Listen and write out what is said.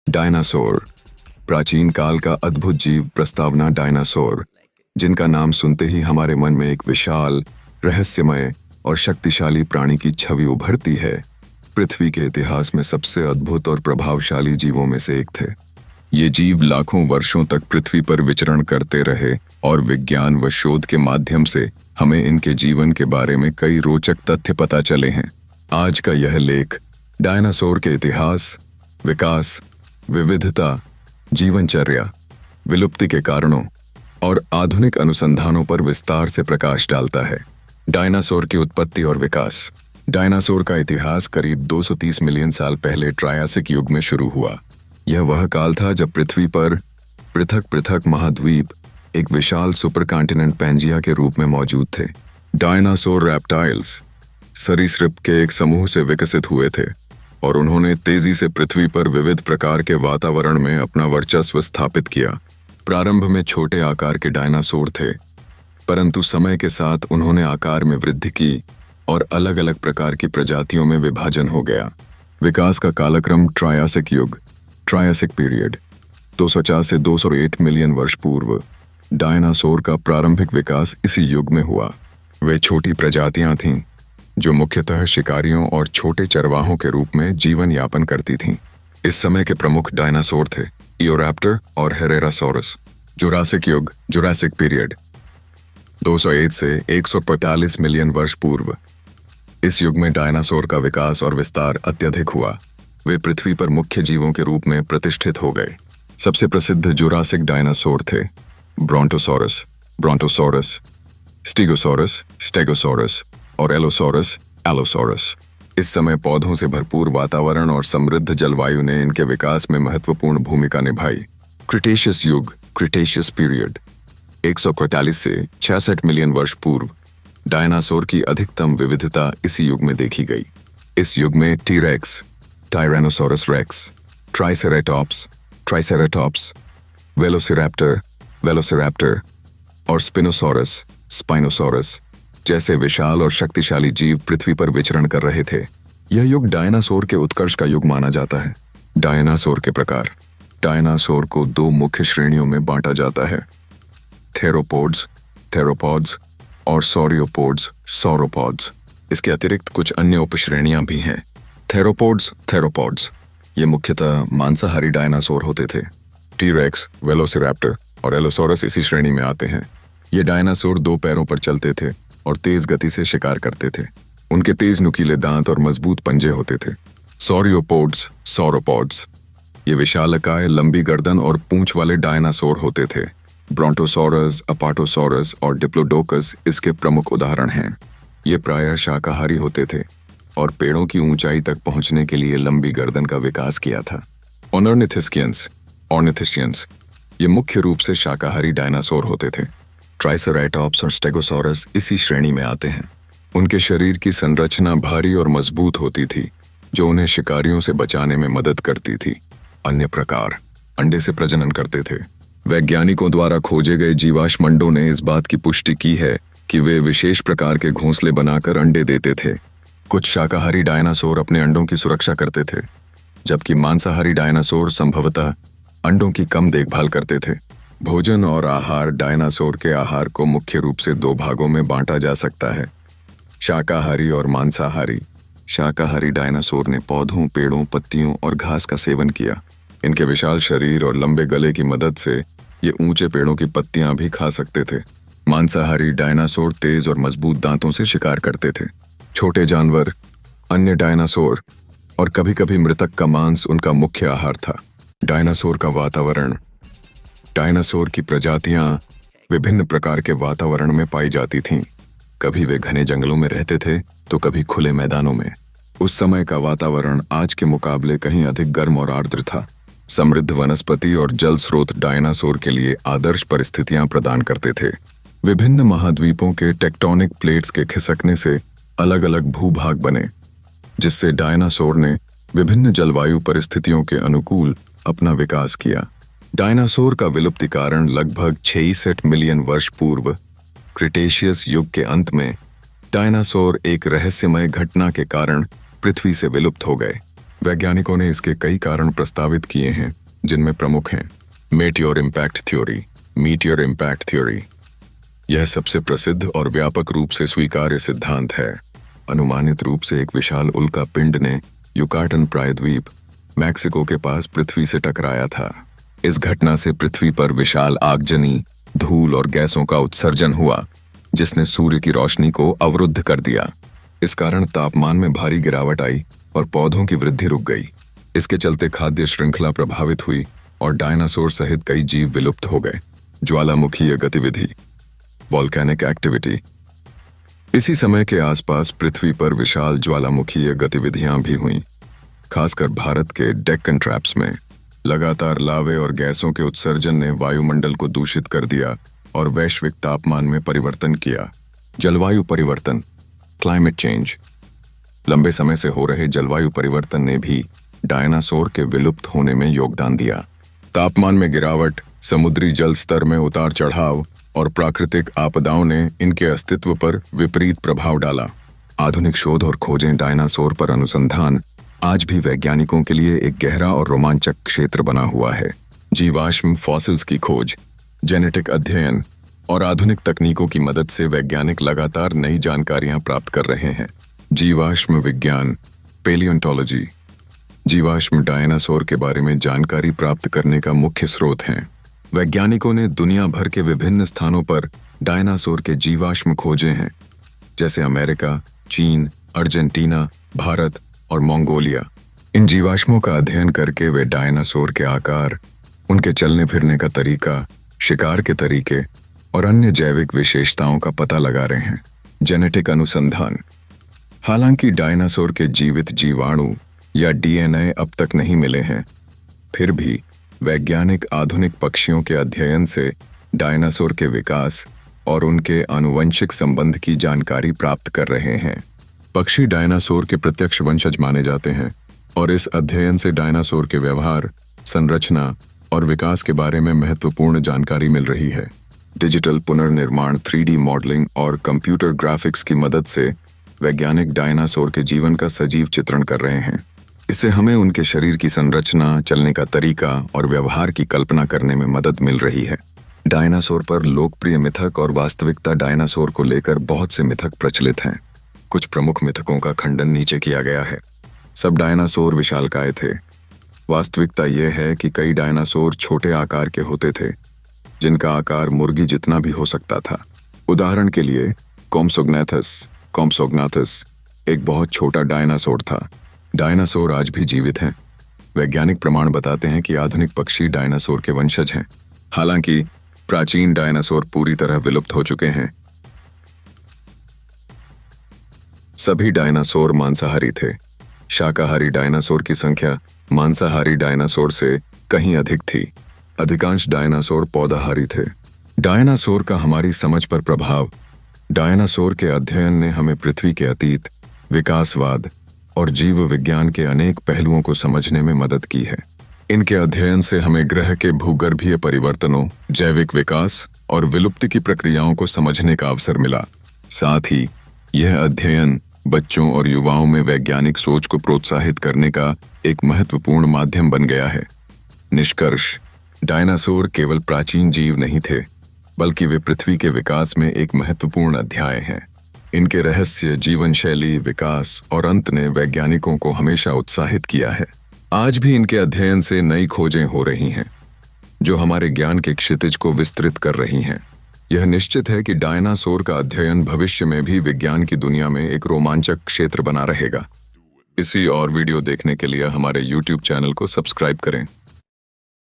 Dinosaur, प्राचीन काल का अद्भुत जीव प्रस्तावना डायनासोर, जिनका नाम सुनते ही हमारे मन में एक विशाल, रहस्यमय और शक्तिशाली प्राणी की छवि उभरती है। पृथ्वी के इतिहास में सबसे अद्भुत और प्रभावशाली जीवों में से एक थे। ये जीव लाखों वर्षों तक पृथ्वी पर विचरण करते रहे और विज्ञान व शोध के माध्यम से हमें इनके जीवन के बारे में कई रोचक तथ्य पता चले हैं। आज का यह लेख डायनासोर के इतिहास, विकास, विविधता, जीवनचर्या, विलुप्ति के कारणों और आधुनिक अनुसंधानों पर विस्तार से प्रकाश डालता है। डायनासोर की उत्पत्ति और विकास। डायनासोर का इतिहास करीब 230 मिलियन साल पहले ट्रायासिक युग में शुरू हुआ। यह वह काल था जब पृथ्वी पर पृथक पृथक महाद्वीप एक विशाल सुपरकॉन्टिनेंट पैंजिया के रूप में मौजूद थे। डायनासोर रैप्टाइल्स सरीसृप के एक समूह से विकसित हुए थे और उन्होंने तेजी से पृथ्वी पर विविध प्रकार के वातावरण में अपना वर्चस्व स्थापित किया। प्रारंभ में छोटे आकार के डायनासोर थे, परंतु समय के साथ उन्होंने आकार में वृद्धि की और अलग अलग प्रकार की प्रजातियों में विभाजन हो गया। विकास का कालक्रम ट्रायासिक युग, ट्रायासिक पीरियड, 250 से 208 मिलियन वर्ष पूर्व। डायनासोर का प्रारंभिक विकास इसी युग में हुआ। वे छोटी प्रजातियां थीं जो मुख्यतः शिकारियों और छोटे चरवाहों के रूप में जीवन यापन करती थीं। इस समय के प्रमुख डायनासोर थे इओरैप्टर और हेरेरासोरस। जुरासिक युग, जुरासिक पीरियड, 201 से 145 मिलियन वर्ष पूर्व। इस युग में डायनासोर का विकास और विस्तार अत्यधिक हुआ। वे पृथ्वी पर मुख्य जीवों के रूप में प्रतिष्ठित हो गए। सबसे प्रसिद्ध जुरासिक डायनासोर थे ब्रोंटोसॉरस, ब्रोंटोसॉरस, स्टीगोसॉरस, स्टेगोसॉरस और एलोसॉरस, एलोसॉरस। इस समय पौधों से भरपूर वातावरण और समृद्ध जलवायु ने इनके विकास में महत्वपूर्ण भूमिका निभाई। क्रिटेशियस युग, क्रिटेशियस पीरियड, 145 से 66 मिलियन वर्ष पूर्व। डायनासोर की अधिकतम विविधता इसी युग में देखी गई। इस युग में टीरेक्स, टायरेनोसोरस रेक्स, ट्राइसेरेटॉप्स, ट्राइसेरेटॉप्स, वेलोसिरैप्टर, वेलोसिरैप्टर और स्पिनोसॉरस, स्पाइनोसॉरस जैसे विशाल और शक्तिशाली जीव पृथ्वी पर विचरण कर रहे थे। यह युग डायनासोर के उत्कर्ष का युग माना जाता है। डायनासोर के प्रकार। डायनासोर को दो मुख्य श्रेणियों में बांटा जाता है, थेरोपोड्स, थेरोपॉड्स और सॉरियोपोड्स, सॉरोपॉड्स। इसके अतिरिक्त कुछ अन्य उपश्रेणियां भी हैं। थेरोपोड्स, थेरोपॉड्स ये मुख्यतः मांसाहारी डायनासोर होते थे। टीरेक्स, वेलोसिरैप्टर और एलोसॉरस इसी श्रेणी में आते हैं। ये डायनासोर दो पैरों पर चलते थे और तेज गति से शिकार करते थे। उनके तेज नुकीले दांत और मजबूत पंजे होते थे। सॉरियोपोड्स, सॉरोपॉड्स ये विशालकाय, लंबी गर्दन और पूंछ वाले डायनासोर होते थे। ब्रोंटोसॉरस, अपाटोसॉरस और डिप्लोडोकस इसके प्रमुख उदाहरण हैं। ये प्रायः शाकाहारी होते थे और पेड़ों की ऊंचाई तक पहुंचने के लिए लंबी गर्दन का विकास किया था। ऑर्निथिस्कियंस, ऑर्निथिशियंस ये मुख्य रूप से शाकाहारी डायनासोर होते थे। ट्राइसेरेटॉप्स और स्टेगोसॉरस इसी श्रेणी में आते हैं। उनके शरीर की संरचना भारी और मजबूत होती थी, जो उन्हें शिकारियों से बचाने में मदद करती थी। अन्य प्रकार। अंडे से प्रजनन करते थे। वैज्ञानिकों द्वारा खोजे गए जीवाश्मंडों ने इस बात की पुष्टि की है कि वे विशेष प्रकार के घोंसले बनाकर अंडे देते थे। कुछ शाकाहारी डायनासोर अपने अंडों की सुरक्षा करते थे, जबकि मांसाहारी डायनासोर संभवतः अंडों की कम देखभाल करते थे। भोजन और आहार। डायनासोर के आहार को मुख्य रूप से दो भागों में बांटा जा सकता है, शाकाहारी और मांसाहारी। शाकाहारी डायनासोर ने पौधों, पेड़ों, पत्तियों और घास का सेवन किया। इनके विशाल शरीर और लंबे गले की मदद से ये ऊंचे पेड़ों की पत्तियां भी खा सकते थे। मांसाहारी डायनासोर तेज और मजबूत दांतों से शिकार करते थे। छोटे जानवर, अन्य डायनासोर और कभी कभी मृतक का मांस उनका मुख्य आहार था। डायनासोर का वातावरण। डायनासोर की प्रजातियां विभिन्न प्रकार के वातावरण में पाई जाती थीं। कभी वे घने जंगलों में रहते थे तो कभी खुले मैदानों में। उस समय का वातावरण आज के मुकाबले कहीं अधिक गर्म और आर्द्र था। समृद्ध वनस्पति और जल स्रोत डायनासोर के लिए आदर्श परिस्थितियां प्रदान करते थे। विभिन्न महाद्वीपों के टेक्टोनिक प्लेट्स के खिसकने से अलग अलग भूभाग बने, जिससे डायनासोर ने विभिन्न जलवायु परिस्थितियों के अनुकूल अपना विकास किया। डायनासोर का विलुप्ति कारण लगभग 66 मिलियन वर्ष पूर्व क्रिटेशियस युग के अंत में डायनासोर एक रहस्यमय घटना के कारण पृथ्वी से विलुप्त हो गए। वैज्ञानिकों ने इसके कई कारण प्रस्तावित किए हैं, जिनमें प्रमुख हैं meteor impact theory, meteor impact theory. यह सबसे प्रसिद्ध और व्यापक रूप से स्वीकार्य सिद्धांत है। अनुमानित रूप से एक विशाल उल्का पिंड ने युकाटन प्रायद्वीप, मैक्सिको के पास पृथ्वी से टकराया था। इस घटना से पृथ्वी पर विशाल आगजनी, धूल और गैसों का उत्सर्जन हुआ, जिसने सूर्य की रोशनी को अवरुद्ध कर दिया। इस कारण तापमान में भारी गिरावट आई और पौधों की वृद्धि रुक गई। इसके चलते खाद्य श्रृंखला प्रभावित हुई और डायनासोर सहित कई जीव विलुप्त हो गए। ज्वालामुखीय गतिविधि, वॉल्केनिक एक्टिविटी। इसी समय के आसपास पृथ्वी पर विशाल ज्वालामुखीय गतिविधियां भी हुईं। खासकर भारत के डेक्कन ट्रैप्स में लगातार लावे और गैसों के उत्सर्जन ने वायुमंडल को दूषित कर दिया और वैश्विक तापमान में परिवर्तन किया। जलवायु परिवर्तन, क्लाइमेट चेंज। लंबे समय से हो रहे जलवायु परिवर्तन ने भी डायनासोर के विलुप्त होने में योगदान दिया। तापमान में गिरावट, समुद्री जल स्तर में उतार चढ़ाव और प्राकृतिक आपदाओं ने इनके अस्तित्व पर विपरीत प्रभाव डाला। आधुनिक शोध और खोजें, डायनासोर पर अनुसंधान आज भी वैज्ञानिकों के लिए एक गहरा और रोमांचक क्षेत्र बना हुआ है। जीवाश्म फॉसिल्स की खोज, जेनेटिक अध्ययन और आधुनिक तकनीकों की मदद से वैज्ञानिक लगातार नई जानकारियां प्राप्त कर रहे हैं। जीवाश्म विज्ञान, पेलियोंटोलॉजी। जीवाश्म डायनासोर के बारे में जानकारी प्राप्त करने का मुख्य स्रोत हैं। वैज्ञानिकों ने दुनिया भर के विभिन्न स्थानों पर डायनासोर के जीवाश्म खोजे हैं, जैसे अमेरिका, चीन, अर्जेंटीना, भारत और मंगोलिया। इन जीवाश्मों का अध्ययन करके वे डायनासोर के आकार, उनके चलने फिरने का तरीका, शिकार के तरीके और अन्य जैविक विशेषताओं का पता लगा रहे हैं। जेनेटिक अनुसंधान। हालांकि डायनासोर के जीवित जीवाणु या डीएनए अब तक नहीं मिले हैं, फिर भी वैज्ञानिक आधुनिक पक्षियों के अध्ययन से डायनासोर के विकास और उनके आनुवंशिक संबंध की जानकारी प्राप्त कर रहे हैं। पक्षी डायनासोर के प्रत्यक्ष वंशज माने जाते हैं और इस अध्ययन से डायनासोर के व्यवहार, संरचना और विकास के बारे में महत्वपूर्ण जानकारी मिल रही है। डिजिटल पुनर्निर्माण, 3D मॉडलिंग और कंप्यूटर ग्राफिक्स की मदद से वैज्ञानिक डायनासोर के जीवन का सजीव चित्रण कर रहे हैं। इससे हमें उनके शरीर की संरचना, चलने का तरीका और व्यवहार की कल्पना करने में मदद मिल रही है। डायनासोर पर लोकप्रिय मिथक और वास्तविकता। डायनासोर को लेकर बहुत से मिथक प्रचलित हैं। कुछ प्रमुख मिथकों का खंडन नीचे किया गया है। सब डायनासोर विशालकाय थे। वास्तविकता यह है कि कई डायनासोर छोटे आकार के होते थे, जिनका आकार मुर्गी जितना भी हो सकता था। उदाहरण के लिए कॉम्सोग्नाथस एक बहुत छोटा डायनासोर था। डायनासोर आज भी जीवित हैं। वैज्ञानिक प्रमाण बताते हैं कि आधुनिक पक्षी डायनासोर के वंशज हैं। हालांकि प्राचीन डायनासोर पूरी तरह विलुप्त हो चुके हैं। सभी डायनासोर मांसाहारी थे। शाकाहारी डायनासोर की संख्या मांसाहारी डायनासोर से कहीं अधिक थी। अधिकांश डायनासोर पौधाहारी थे। डायनासोर का हमारी समझ पर प्रभाव। डायनासोर के अध्ययन ने हमें पृथ्वी के अतीत, विकासवाद और जीव विज्ञान के अनेक पहलुओं को समझने में मदद की है। इनके अध्ययन से हमें ग्रह के भूगर्भीय परिवर्तनों, जैविक विकास और विलुप्ति की प्रक्रियाओं को समझने का अवसर मिला। साथ ही यह अध्ययन बच्चों और युवाओं में वैज्ञानिक सोच को प्रोत्साहित करने का एक महत्वपूर्ण माध्यम बन गया है। निष्कर्ष, डायनासोर केवल प्राचीन जीव नहीं थे, बल्कि वे पृथ्वी के विकास में एक महत्वपूर्ण अध्याय हैं। इनके रहस्य, जीवन शैली, विकास और अंत ने वैज्ञानिकों को हमेशा उत्साहित किया है। आज भी इनके अध्ययन से नई खोजें हो रही हैं, जो हमारे ज्ञान के क्षितिज को विस्तृत कर रही हैं। यह निश्चित है कि डायनासोर का अध्ययन भविष्य में भी विज्ञान की दुनिया में एक रोमांचक क्षेत्र बना रहेगा। इसी और वीडियो देखने के लिए हमारे YouTube चैनल को सब्सक्राइब करें।